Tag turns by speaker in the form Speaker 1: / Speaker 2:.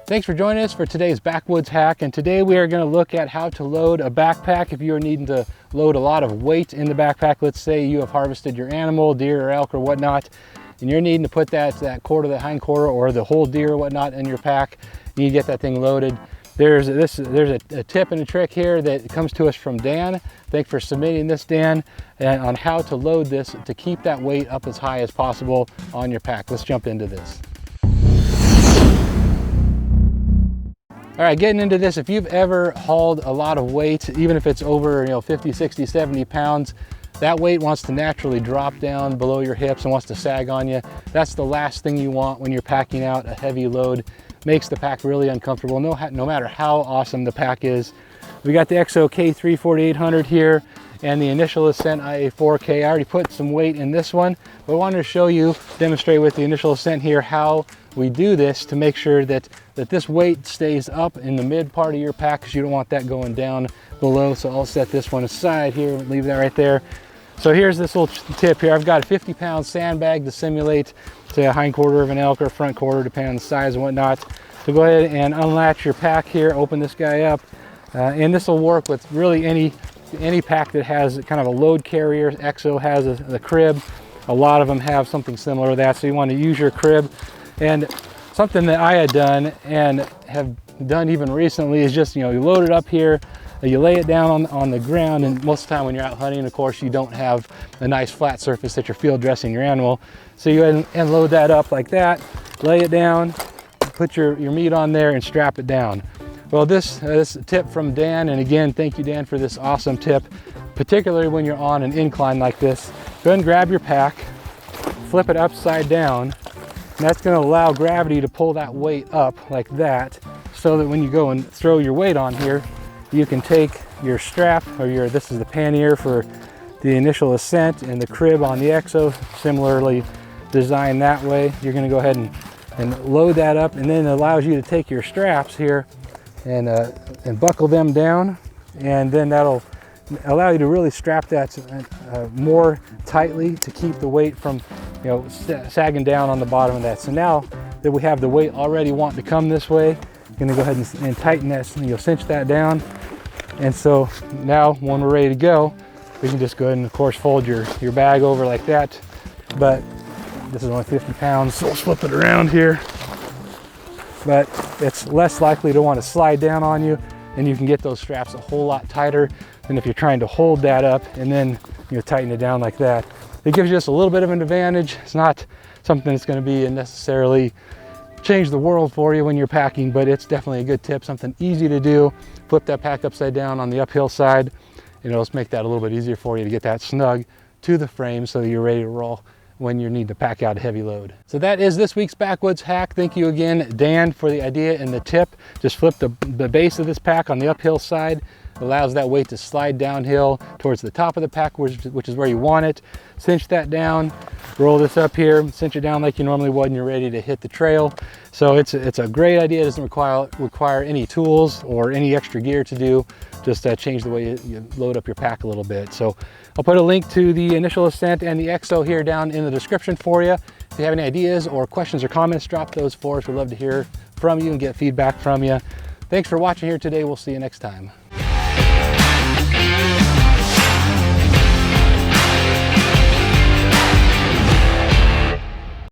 Speaker 1: Thanks for joining us for today's Backwoods Hack, and today we are going to look at how to load a backpack if you are needing to load a lot of weight in the backpack. Let's say you have harvested your animal, deer or elk or whatnot, and you're needing to put that quarter, the hind quarter, or the whole deer or whatnot in your pack. You need to get that thing loaded. There's a tip and a trick here that comes to us from Dan. Thanks for submitting this, Dan, and on how to load this to keep that weight up as high as possible on your pack. Let's jump into this. All right, getting into this, if you've ever hauled a lot of weight, even if it's over 50, 60, 70 pounds, that weight wants to naturally drop down below your hips and wants to sag on you. That's the last thing you want when you're packing out a heavy load. Makes the pack really uncomfortable, no matter how awesome the pack is. We got the XO K3 4800 here and the initial Ascent IA4K. I already put some weight in this one, but I wanted to show you, demonstrate with the initial Ascent here how we do this to make sure that this weight stays up in the mid part of your pack, because you don't want that going down below. So I'll set this one aside here, leave that right there. So here's this little tip here. I've got a 50-pound sandbag to simulate, say, a hind quarter of an elk or front quarter, depending on the size and whatnot. So go ahead and unlatch your pack here, open this guy up, and this will work with really any pack that has kind of a load carrier. XO has the crib. A lot of them have something similar to that, so you want to use your crib. And something that I had done and have done even recently is just, you load it up here, you lay it down on the ground, and most of the time when you're out hunting, of course, you don't have a nice flat surface that you're field dressing your animal. So you go ahead and load that up like that, lay it down, put your meat on there and strap it down. Well, this tip from Dan, and again, thank you, Dan, for this awesome tip, particularly when you're on an incline like this. Go ahead and grab your pack, flip it upside down, and that's going to allow gravity to pull that weight up like that, so that when you go and throw your weight on here, you can take your strap, or this is the pannier for the initial Ascent, and the crib on the XO, similarly designed that way. You're going to go ahead and load that up, and then it allows you to take your straps here and buckle them down, and then that'll allow you to really strap that more tightly to keep the weight from sagging down on the bottom of that. So now that we have the weight already wanting to come this way, I'm going to go ahead and tighten that, and you'll cinch that down. And so now when we're ready to go, we can just go ahead and of course fold your bag over like that. But this is only 50 pounds, so we'll flip it around here. But it's less likely to want to slide down on you, and you can get those straps a whole lot tighter than if you're trying to hold that up and then tighten it down like that. It gives you just a little bit of an advantage. It's not something that's going to be necessarily change the world for you when you're packing, but it's definitely a good tip, something easy to do. Flip that pack upside down on the uphill side, and it'll just make that a little bit easier for you to get that snug to the frame so that you're ready to roll when you need to pack out a heavy load. So that is this week's Backwoods Hack. Thank you again, Dan, for the idea and the tip. Just flip the base of this pack on the uphill side. It allows that weight to slide downhill towards the top of the pack, which is where you want it. Cinch that down, roll this up here, cinch it down like you normally would, and you're ready to hit the trail. So it's a great idea. It doesn't require any tools or any extra gear to do. Just change the way you load up your pack a little bit. So I'll put a link to the initial Ascent and the XO here down in the description for you. If you have any ideas or questions or comments, drop those for us. We'd love to hear from you and get feedback from you. Thanks for watching here today. We'll see you next time.